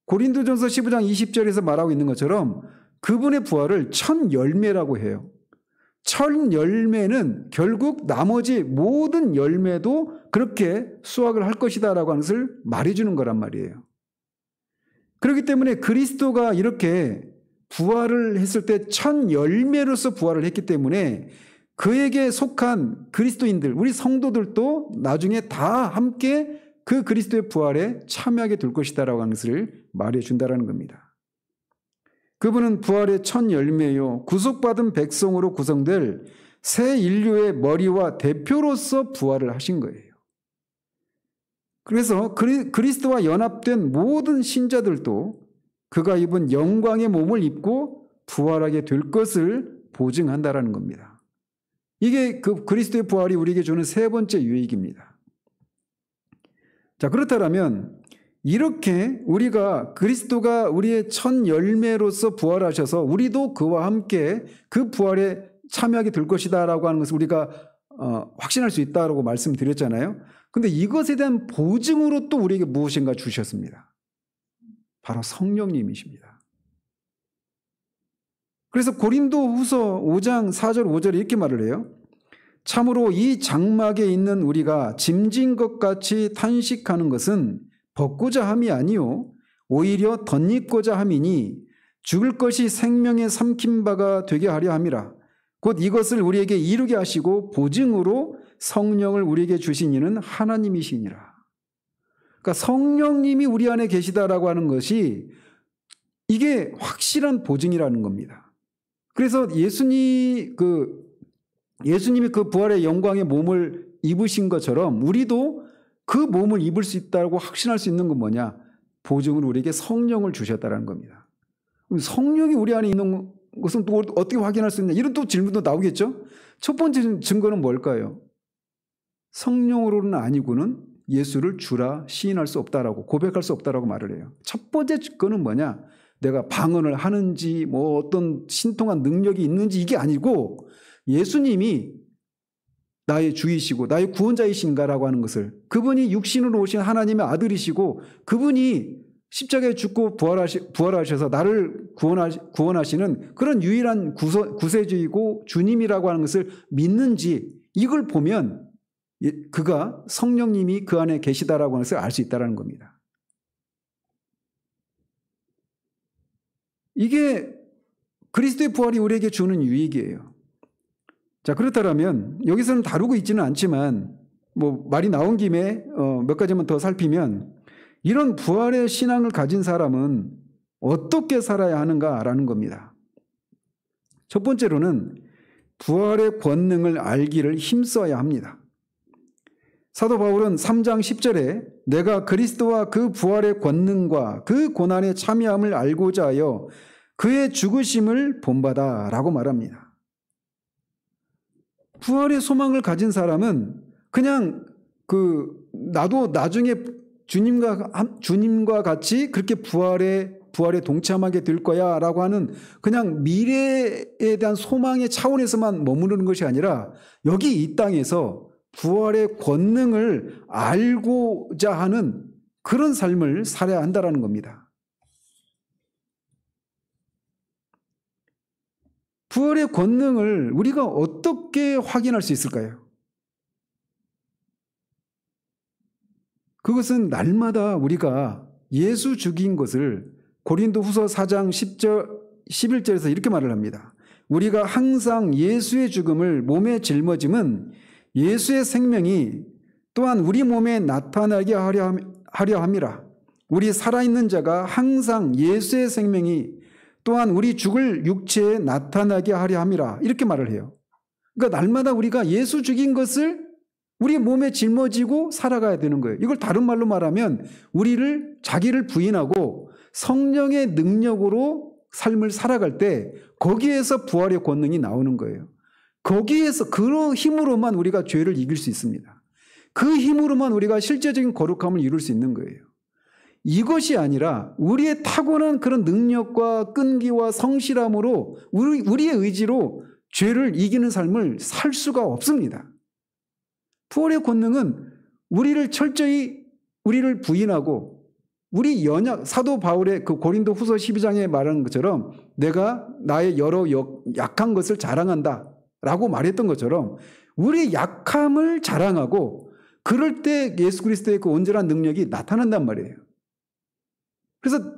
고린도전서 15장 20절에서 말하고 있는 것처럼 그분의 부활을 첫 열매라고 해요. 첫 열매는 결국 나머지 모든 열매도 그렇게 수확을 할 것이다라고 하는 것을 말해주는 거란 말이에요. 그렇기 때문에 그리스도가 이렇게 부활을 했을 때 첫 열매로서 부활을 했기 때문에 그에게 속한 그리스도인들, 우리 성도들도 나중에 다 함께 그 그리스도의 부활에 참여하게 될 것이다라고 하는 것을 말해준다라는 겁니다. 그분은 부활의 첫 열매요 구속받은 백성으로 구성될 새 인류의 머리와 대표로서 부활을 하신 거예요. 그래서 그리스도와 연합된 모든 신자들도 그가 입은 영광의 몸을 입고 부활하게 될 것을 보증한다라는 겁니다. 이게 그 그리스도의 부활이 우리에게 주는 세 번째 유익입니다. 자, 그렇다면 이렇게 우리가 그리스도가 우리의 첫 열매로서 부활하셔서 우리도 그와 함께 그 부활에 참여하게 될 것이다 라고 하는 것을 우리가 확신할 수 있다라고 말씀드렸잖아요. 그런데 이것에 대한 보증으로 또 우리에게 무엇인가 주셨습니다. 바로 성령님이십니다. 그래서 고린도후서 5장 4절 5절에 이렇게 말을 해요. 참으로 이 장막에 있는 우리가 짐진 것 같이 탄식하는 것은 벗고자 함이 아니요 오히려 덧입고자 함이니 죽을 것이 생명의 삼킨 바가 되게 하려 함이라. 곧 이것을 우리에게 이루게 하시고 보증으로 성령을 우리에게 주신 이는 하나님이시니라. 그러니까 성령님이 우리 안에 계시다라고 하는 것이 이게 확실한 보증이라는 겁니다. 그래서 예수님이 그 부활의 영광의 몸을 입으신 것처럼 우리도 그 몸을 입을 수 있다고 확신할 수 있는 건 뭐냐? 보증으로 우리에게 성령을 주셨다는 겁니다. 그럼 성령이 우리 안에 있는 것은 또 어떻게 확인할 수 있냐? 이런 또 질문도 나오겠죠? 첫 번째 증거는 뭘까요? 성령으로는 아니고는 예수를 주라 시인할 수 없다라고 고백할 수 없다라고 말을 해요. 첫 번째 증거는 뭐냐? 내가 방언을 하는지 뭐 어떤 신통한 능력이 있는지 이게 아니고 예수님이 나의 주이시고 나의 구원자이신가라고 하는 것을, 그분이 육신으로 오신 하나님의 아들이시고 그분이 십자가에 죽고 부활하셔서 나를 구원하시는 그런 유일한 구세주이고 주님이라고 하는 것을 믿는지, 이걸 보면 그가 성령님이 그 안에 계시다라고 하는 것을 알 수 있다는 겁니다. 이게 그리스도의 부활이 우리에게 주는 유익이에요. 자, 그렇다면 여기서는 다루고 있지는 않지만 뭐 말이 나온 김에 몇 가지만 더 살피면 이런 부활의 신앙을 가진 사람은 어떻게 살아야 하는가라는 겁니다. 첫 번째로는 부활의 권능을 알기를 힘써야 합니다. 사도 바울은 3장 10절에 내가 그리스도와 그 부활의 권능과 그 고난에 참여함을 알고자 하여 그의 죽으심을 본받아 라고 말합니다. 부활의 소망을 가진 사람은 그냥 나도 나중에 주님과 같이 그렇게 부활에 동참하게 될 거야 라고 하는 그냥 미래에 대한 소망의 차원에서만 머무르는 것이 아니라 여기 이 땅에서 부활의 권능을 알고자 하는 그런 삶을 살아야 한다는 겁니다. 부활의 권능을 우리가 어떻게 확인할 수 있을까요? 그것은 날마다 우리가 예수 죽인 것을 고린도후서 4장 10절, 11절에서 이렇게 말을 합니다. 우리가 항상 예수의 죽음을 몸에 짊어짐은 예수의 생명이 또한 우리 몸에 나타나게 하려 함이라. 우리 살아있는 자가 항상 예수의 생명이 또한 우리 죽을 육체에 나타나게 하려 함이라. 이렇게 말을 해요. 그러니까 날마다 우리가 예수 죽인 것을 우리 몸에 짊어지고 살아가야 되는 거예요. 이걸 다른 말로 말하면 자기를 부인하고 성령의 능력으로 삶을 살아갈 때 거기에서 부활의 권능이 나오는 거예요. 거기에서 그런 힘으로만 우리가 죄를 이길 수 있습니다. 그 힘으로만 우리가 실제적인 거룩함을 이룰 수 있는 거예요. 이것이 아니라 우리의 타고난 그런 능력과 끈기와 성실함으로 우리의 의지로 죄를 이기는 삶을 살 수가 없습니다. 부활의 권능은 우리를 부인하고 사도 바울의 그 고린도 후서 12장에 말하는 것처럼 내가 나의 여러 약한 것을 자랑한다 라고 말했던 것처럼 우리의 약함을 자랑하고 그럴 때 예수 그리스도의 그 온전한 능력이 나타난단 말이에요. 그래서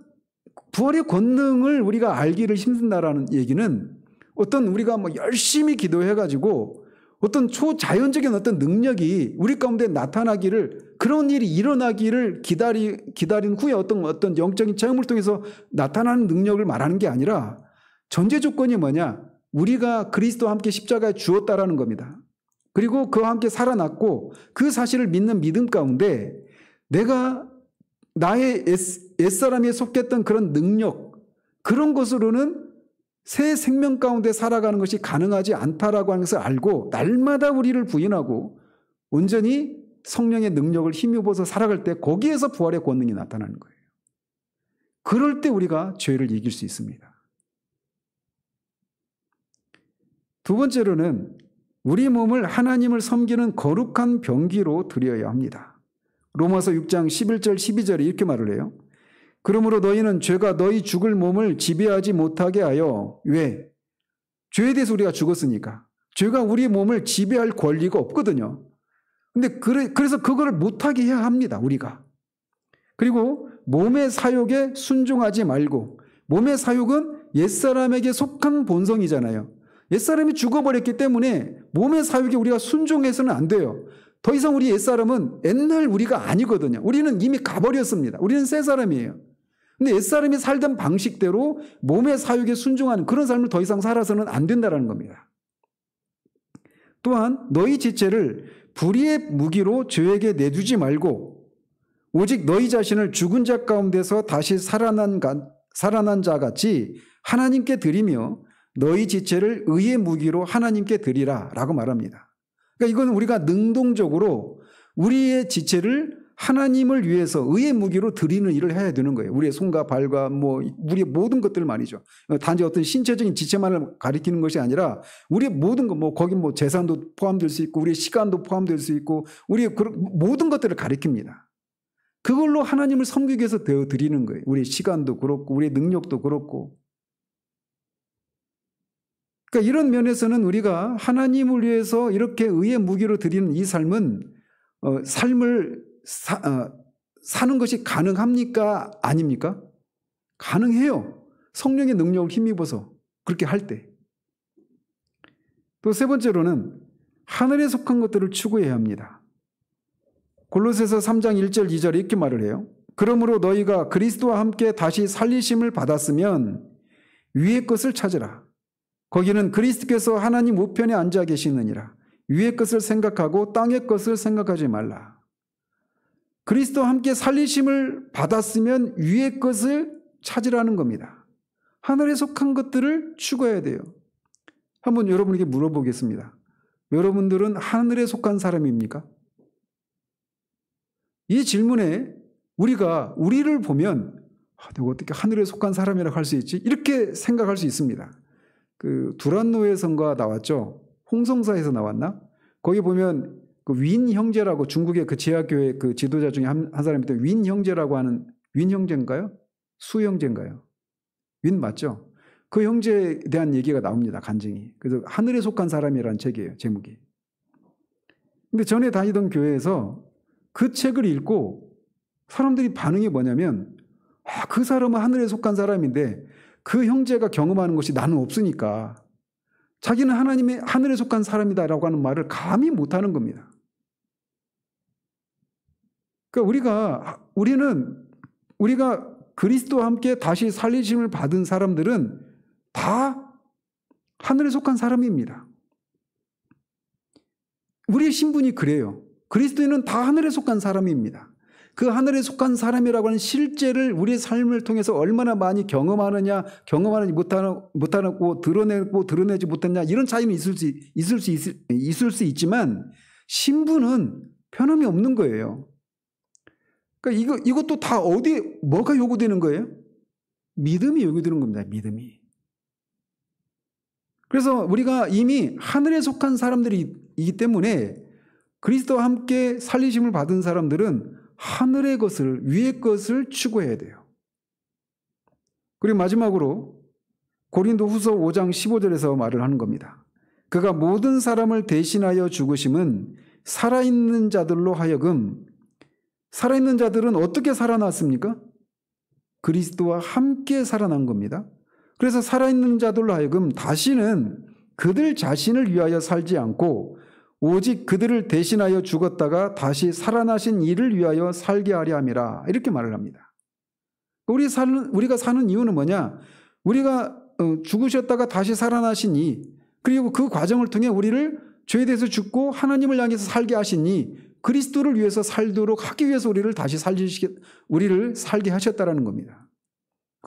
부활의 권능을 우리가 알기를 힘쓴다라는 얘기는 어떤 우리가 뭐 열심히 기도해가지고 어떤 초자연적인 어떤 능력이 우리 가운데 나타나기를, 그런 일이 일어나기를 기다린 후에 어떤 영적인 체험을 통해서 나타나는 능력을 말하는 게 아니라 전제 조건이 뭐냐? 우리가 그리스도와 함께 십자가에 죽었다라는 겁니다. 그리고 그와 함께 살아났고 그 사실을 믿는 믿음 가운데 내가 나의 옛사람에 속했던 그런 능력, 그런 것으로는 새 생명 가운데 살아가는 것이 가능하지 않다라고 하는 것을 알고 날마다 우리를 부인하고 온전히 성령의 능력을 힘입어서 살아갈 때 거기에서 부활의 권능이 나타나는 거예요. 그럴 때 우리가 죄를 이길 수 있습니다. 두 번째로는 우리 몸을 하나님을 섬기는 거룩한 병기로 드려야 합니다. 로마서 6장 11절 12절에 이렇게 말을 해요. 그러므로 너희는 죄가 너희 죽을 몸을 지배하지 못하게 하여 왜? 죄에 대해서 우리가 죽었으니까. 죄가 우리 몸을 지배할 권리가 없거든요. 근데 그래서 그걸 못하게 해야 합니다. 우리가. 그리고 몸의 사욕에 순종하지 말고 몸의 사욕은 옛사람에게 속한 본성이잖아요. 옛사람이 죽어버렸기 때문에 몸의 사욕에 우리가 순종해서는 안 돼요. 더 이상 우리 옛사람은 옛날 우리가 아니거든요. 우리는 이미 가버렸습니다. 우리는 새 사람이에요. 근데 옛사람이 살던 방식대로 몸의 사욕에 순종하는 그런 삶을 더 이상 살아서는 안 된다는 겁니다. 또한 너희 지체를 불의의 무기로 죄에게 내주지 말고 오직 너희 자신을 죽은 자 가운데서 다시 살아난 자 같이 하나님께 드리며 너희 지체를 의의 무기로 하나님께 드리라 라고 말합니다. 그러니까 이건 우리가 능동적으로 우리의 지체를 하나님을 위해서 의의 무기로 드리는 일을 해야 되는 거예요. 우리의 손과 발과 우리의 모든 것들 말이죠. 단지 어떤 신체적인 지체만을 가리키는 것이 아니라 우리의 모든 것, 거기 재산도 포함될 수 있고 우리의 시간도 포함될 수 있고 우리의 모든 것들을 가리킵니다. 그걸로 하나님을 섬기기 위해서 드리는 거예요. 우리의 시간도 그렇고 우리의 능력도 그렇고. 그러니까 이런 면에서는 우리가 하나님을 위해서 이렇게 의의 무기로 드리는 이 삶은 삶을 사는 것이 가능합니까? 아닙니까? 가능해요. 성령의 능력을 힘입어서 그렇게 할 때. 또 세 번째로는 하늘에 속한 것들을 추구해야 합니다. 골로새서 3장 1절 2절에 이렇게 말을 해요. 그러므로 너희가 그리스도와 함께 다시 살리심을 받았으면 위의 것을 찾으라. 거기는 그리스도께서 하나님 우편에 앉아 계시느니라. 위의 것을 생각하고 땅의 것을 생각하지 말라. 그리스도와 함께 살리심을 받았으면 위의 것을 찾으라는 겁니다. 하늘에 속한 것들을 추구해야 돼요. 한번 여러분에게 물어보겠습니다. 여러분들은 하늘에 속한 사람입니까? 이 질문에 우리가 우리를 보면 내가 어떻게 하늘에 속한 사람이라고 할 수 있지? 이렇게 생각할 수 있습니다. 그 두란노의 성가 나왔죠? 홍성사에서 나왔나? 거기 보면 그 윈 형제라고 중국의 그 제약교회 그 지도자 중에 한 사람인데 윈 형제라고 하는 윈 형제인가요? 수 형제인가요? 윈 맞죠? 그 형제에 대한 얘기가 나옵니다. 간증이. 그래서 하늘에 속한 사람이라는 책이에요. 제목이. 근데 전에 다니던 교회에서 그 책을 읽고 사람들이 반응이 뭐냐면 그 사람은 하늘에 속한 사람인데 그 형제가 경험하는 것이 나는 없으니까 자기는 하나님의 하늘에 속한 사람이다라고 하는 말을 감히 못하는 겁니다. 그러니까 우리가 그리스도와 함께 다시 살리심을 받은 사람들은 다 하늘에 속한 사람입니다. 우리의 신분이 그래요. 그리스도인은 다 하늘에 속한 사람입니다. 그 하늘에 속한 사람이라고 하는 실제를 우리의 삶을 통해서 얼마나 많이 경험하는지 못하고 드러내지 못했냐 이런 차이는 있을 수 있지만 신분은 변함이 없는 거예요. 그러니까 이것도 다 뭐가 요구되는 거예요? 믿음이 요구되는 겁니다. 믿음이. 그래서 우리가 이미 하늘에 속한 사람들이기 때문에 그리스도와 함께 살리심을 받은 사람들은 하늘의 것을, 위의 것을 추구해야 돼요. 그리고 마지막으로 고린도후서 5장 15절에서 말을 하는 겁니다. 그가 모든 사람을 대신하여 죽으심은 살아있는 자들로 하여금, 살아있는 자들은 어떻게 살아났습니까? 그리스도와 함께 살아난 겁니다. 그래서 살아있는 자들로 하여금 다시는 그들 자신을 위하여 살지 않고 오직 그들을 대신하여 죽었다가 다시 살아나신 이를 위하여 살게 하려 함이라 이렇게 말을 합니다. 우리가 사는 이유는 뭐냐? 우리가 죽으셨다가 다시 살아나신 이, 그리고 그 과정을 통해 우리를 죄에 대해서 죽고 하나님을 향해서 살게 하신 이 그리스도를 위해서 살도록 하기 위해서 우리를 살게 하셨다라는 겁니다.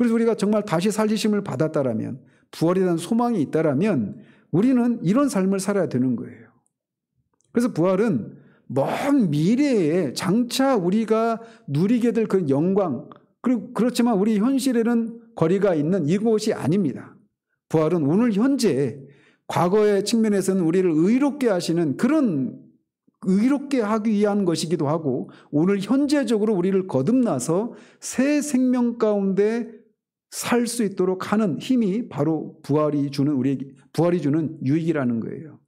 그래서 우리가 정말 다시 살리심을 받았다라면, 부활에 대한 소망이 있다라면 우리는 이런 삶을 살아야 되는 거예요. 그래서 부활은 먼 미래에 장차 우리가 누리게 될 그 영광, 그렇지만 우리 현실에는 거리가 있는 이곳이 아닙니다. 부활은 오늘 현재, 과거의 측면에서는 우리를 의롭게 하시는 그런 의롭게 하기 위한 것이기도 하고, 오늘 현재적으로 우리를 거듭나서 새 생명 가운데 살 수 있도록 하는 힘이 바로 부활이 주는 유익이라는 거예요.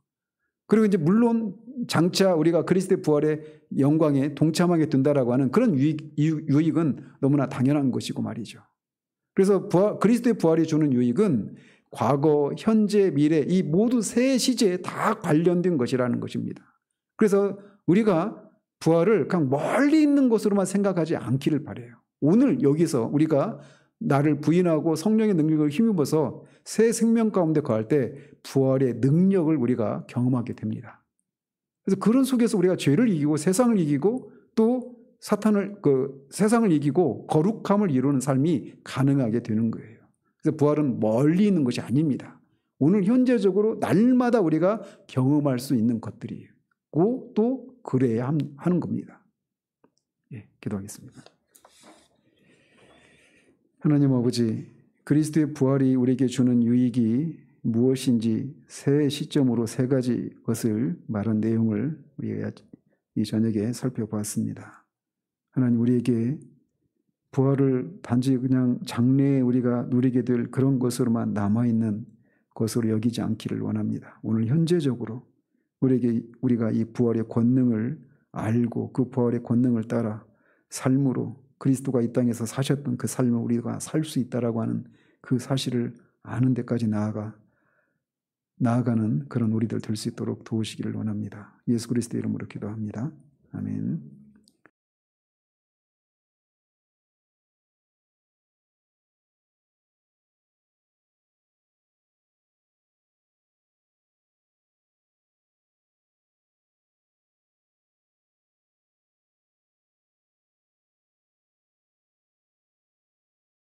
그리고 이제 물론 장차 우리가 그리스도의 부활의 영광에 동참하게 된다라고 하는 그런 유익은 너무나 당연한 것이고 말이죠. 그래서 그리스도의 부활이 주는 유익은 과거, 현재, 미래 이 모두 세 시제에 다 관련된 것이라는 것입니다. 그래서 우리가 부활을 그냥 멀리 있는 것으로만 생각하지 않기를 바라요. 오늘 여기서 우리가 나를 부인하고 성령의 능력을 힘입어서 새 생명 가운데 거할 때 부활의 능력을 우리가 경험하게 됩니다. 그래서 그런 속에서 우리가 죄를 이기고 세상을 이기고 또 세상을 이기고 거룩함을 이루는 삶이 가능하게 되는 거예요. 그래서 부활은 멀리 있는 것이 아닙니다. 오늘 현재적으로 날마다 우리가 경험할 수 있는 것들이에요. 또 그래야 하는 겁니다. 예, 기도하겠습니다. 하나님 아버지, 그리스도의 부활이 우리에게 주는 유익이 무엇인지 세 시점으로 세 가지 것을 말한 내용을 우리가 이 저녁에 살펴보았습니다. 하나님, 우리에게 부활을 단지 그냥 장래에 우리가 누리게 될 그런 것으로만 남아있는 것으로 여기지 않기를 원합니다. 오늘 현재적으로 우리가 이 부활의 권능을 알고 그 부활의 권능을 따라 삶으로 그리스도가 이 땅에서 사셨던 그 삶을 우리가 살 수 있다라고 하는 그 사실을 아는 데까지 나아가는 그런 우리들 될 수 있도록 도우시기를 원합니다. 예수 그리스도의 이름으로 기도합니다. 아멘.